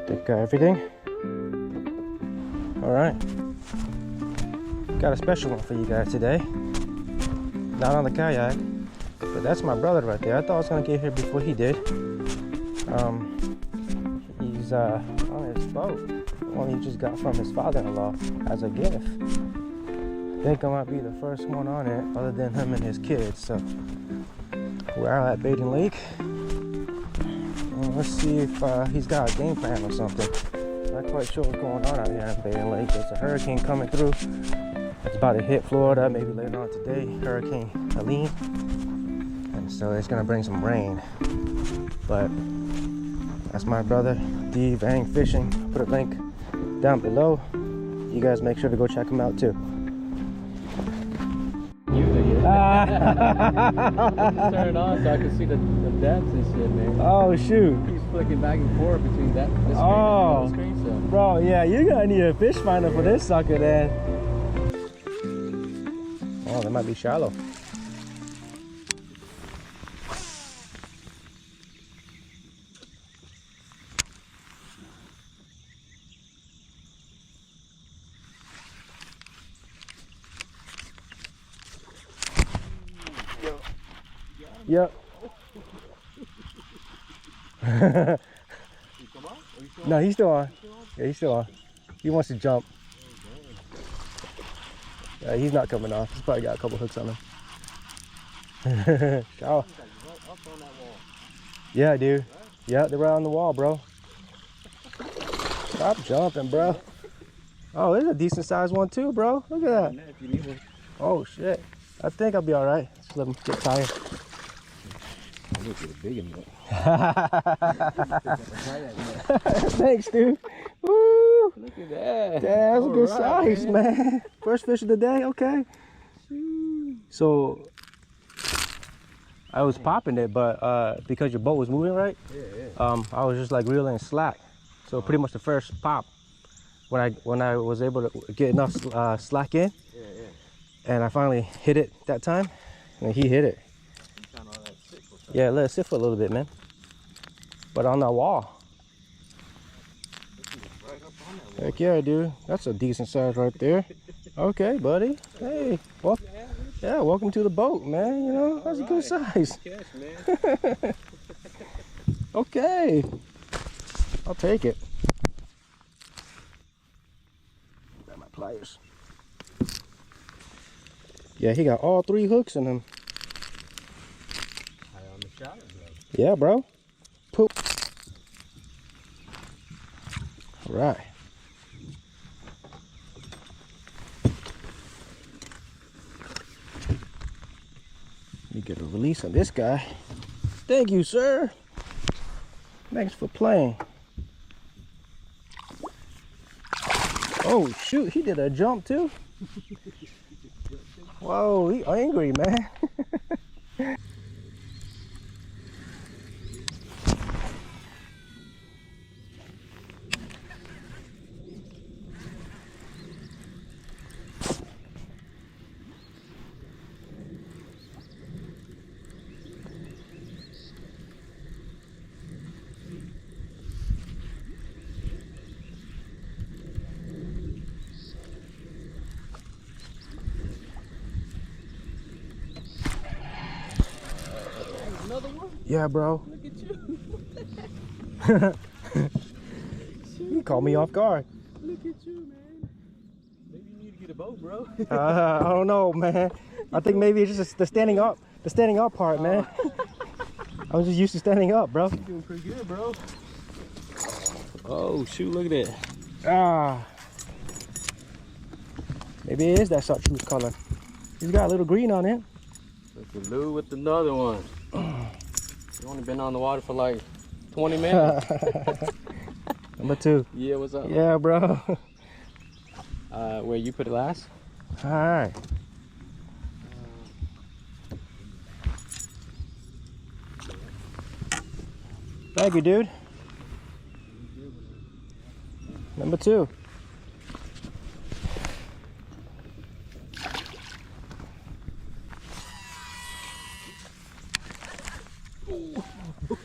Think got everything? All right. Got a special one for you guys today. Not on the kayak, but that's my brother right there. I thought I was gonna get here before he did. He's on his boat. One he just got from his father-in-law as a gift. I think I might be the first one on it, other than him and his kids. So we're out at Badin Lake. And let's see if he's got a game plan or something. Not quite sure what's going on out here at Badin Lake. There's a hurricane coming through. It's about to hit Florida maybe later on today. Hurricane Helene. And so it's gonna bring some rain. But that's my brother, D Vang Fishing. Put a link down below. You guys make sure to go check him out too. Turn it on so I can see the depths and shit, man. Oh shoot. He's flicking back and forth between this screen and the screen, so. Bro, yeah, you're gonna need a fish finder for this sucker then. Oh, that might be shallow. Yep. No, he's still on. Yeah, he's still on. He wants to jump. Yeah, he's not coming off. He's probably got a couple hooks on him. Oh. Yeah, dude. Yeah, they're right on the wall, bro. Stop jumping, bro. Oh, there's a decent sized one too, bro. Look at that. Oh shit. I think I'll be all right. Just let him get tired. Look at the big one. Thanks, dude. Woo! Look at that. Damn, that's a good size, man. First fish of the day, okay. So I was popping it, but because your boat was moving right, I was just like reeling slack. So pretty much the first pop when I was able to get enough slack in, and I finally hit it that time, and he hit it. Yeah, let it sit for a little bit, man. But on that wall. Heck yeah, dude. That's a decent size right there. Okay, buddy. Hey, well, yeah, welcome to the boat, man. You know, that's a good size. Okay. I'll take it. Got my pliers. Yeah, he got all 3 hooks in him. Yeah, bro. Poop. All right. Let me get a release on this guy. Thank you, sir. Thanks for playing. Oh, shoot. He did a jump, too. Whoa, he angry, man. Another one? Yeah, bro. Look at you. You caught me off guard. Look at you, man. Maybe you need to get a boat, bro. I don't know, man. I think maybe it's just the standing up part, man. I was just used to standing up, bro. You're doing pretty good, bro. Oh, shoot, look at that. Ah. Maybe it is that chartreuse color. He's got a little green on it. Look at Lou with another one. You only been on the water for like 20 minutes. Number 2. Yeah, what's up? Yeah, bro. Where you put it last? All right. Thank you, dude. Number 2.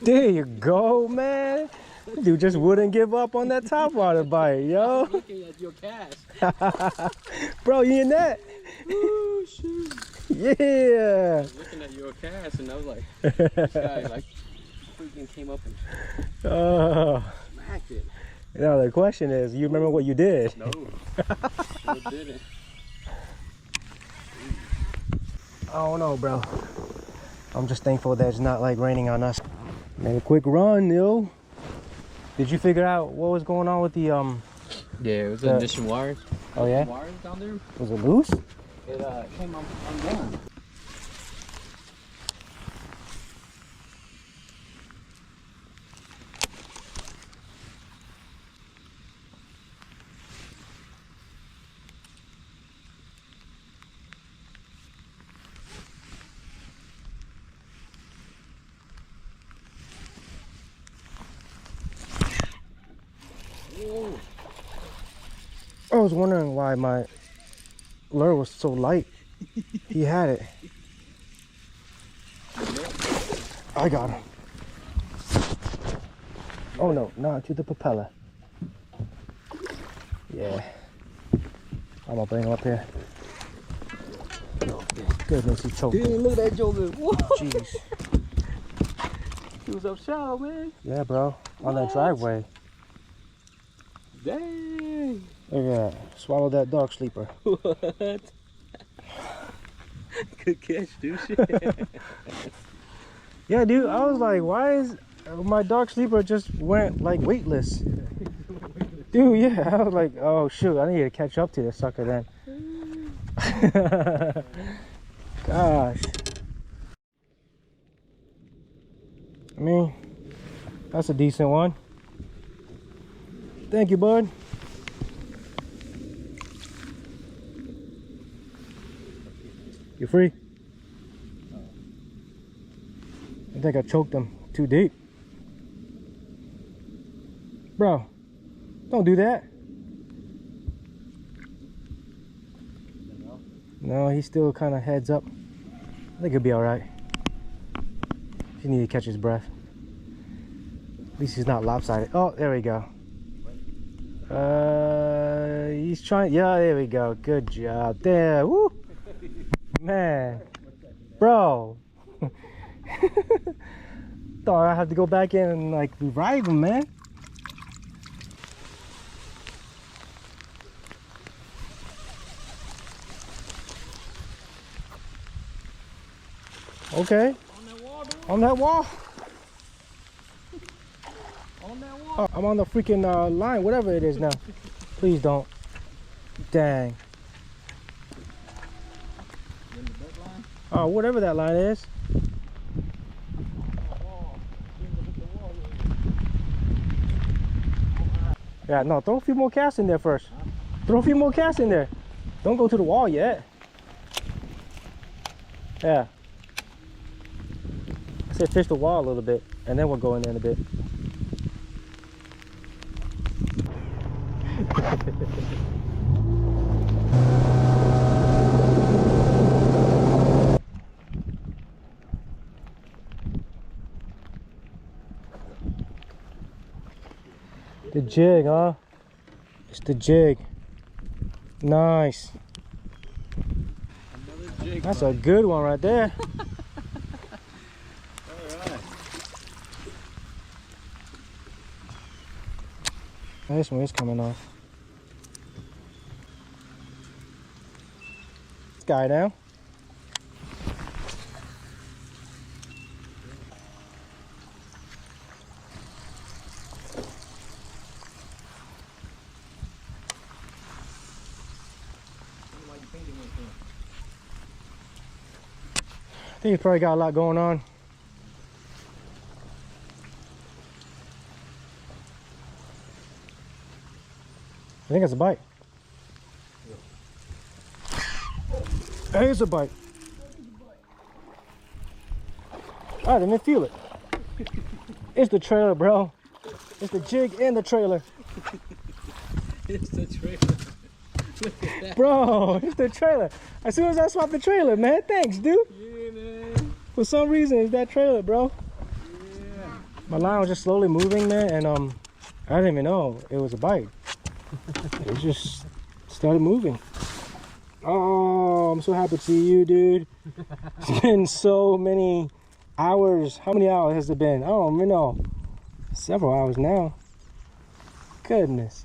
There you go, man. Dude just wouldn't give up on that top water bite, yo. Looking at your cast. Bro, you in that? Oh, shoot. Yeah. I was looking at your cast and I was like, this guy like freaking came up and Oh. smacked it. Now the question is, you remember what you did? No, sure didn't. I don't know, bro. I'm just thankful that it's not like raining on us. Made a quick run, yo. Did you figure out what was going on with the Yeah, it was the ignition wires. Oh yeah? Wires down there. Was it loose? It came undone. I was wondering why my lure was so light. He had it. I got him. Oh no, not to the propeller. Yeah. I'm gonna bring him up here. Goodness, he choked. Dude, look at that joker. Whoa. Jeez. He was up shallow, man. Yeah, bro. On that driveway. Dang. Look at that. Swallow that dog sleeper. What? Good catch, dude. Yeah, dude. I was like, why is my dog sleeper just went like weightless? Dude, yeah. I was like, oh shoot, I need to catch up to this sucker then. Gosh. I mean, that's a decent one. Thank you, bud. You free? I think I choked him too deep. Bro, don't do that. No, he's still kind of heads up. I think he'll be all right. He need to catch his breath. At least he's not lopsided. Oh, there we go. He's trying. Yeah, there we go. Good job. There. Woo. Man. Bro. Thought I have to go back in and like revive him, man. Okay. On that wall. On that wall. Oh, I'm on the freaking line, whatever it is now. Please don't. Dang. In the dead line? Oh, whatever that line is. Yeah, no, throw a few more casts in there first. Throw a few more casts in there. Don't go to the wall yet. Yeah. I said fish the wall a little bit, and then we'll go in there in a bit. The jig, huh? It's the jig. Nice. Another jig. That's a good one right there. Alright. This one is coming off. This guy now. I think he's probably got a lot going on. I think it's a bite. There's a bite. I didn't even feel it. It's the trailer, bro. It's the jig and the trailer. It's the trailer. Look at that. Bro, it's the trailer. As soon as I swapped the trailer, man. Thanks, dude. Yeah, man. For some reason, it's that trailer, bro. Yeah. My line was just slowly moving, man, and I didn't even know it was a bite. It just started moving. Oh, I'm so happy to see you, dude. It's been so many hours. How many hours has it been? I don't even know. Several hours now. Goodness.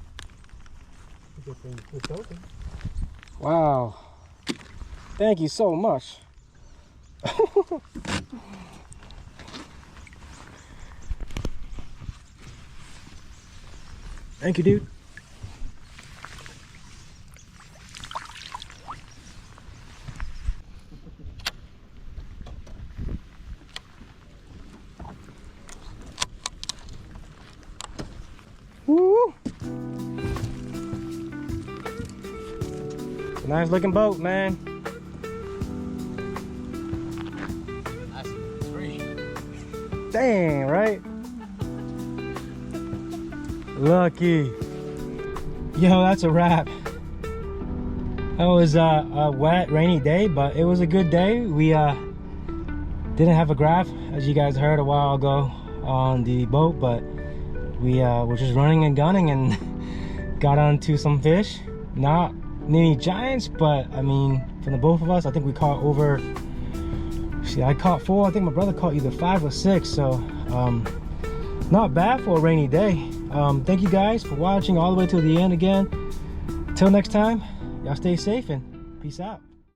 Wow. Thank you so much. Thank you, dude. Woo! It's a nice looking boat, man. Nice and free. Dang, right? Lucky. Yo, that's a wrap. That was a wet, rainy day, but it was a good day. We didn't have a graph, as you guys heard a while ago on the boat, but we were just running and gunning and got onto some fish. Not many giants, but I mean, from the both of us, I think we caught over, see, I caught 4. I think my brother caught either 5 or 6, so not bad for a rainy day. Thank you guys for watching all the way to the end again. Till next time, y'all stay safe and peace out.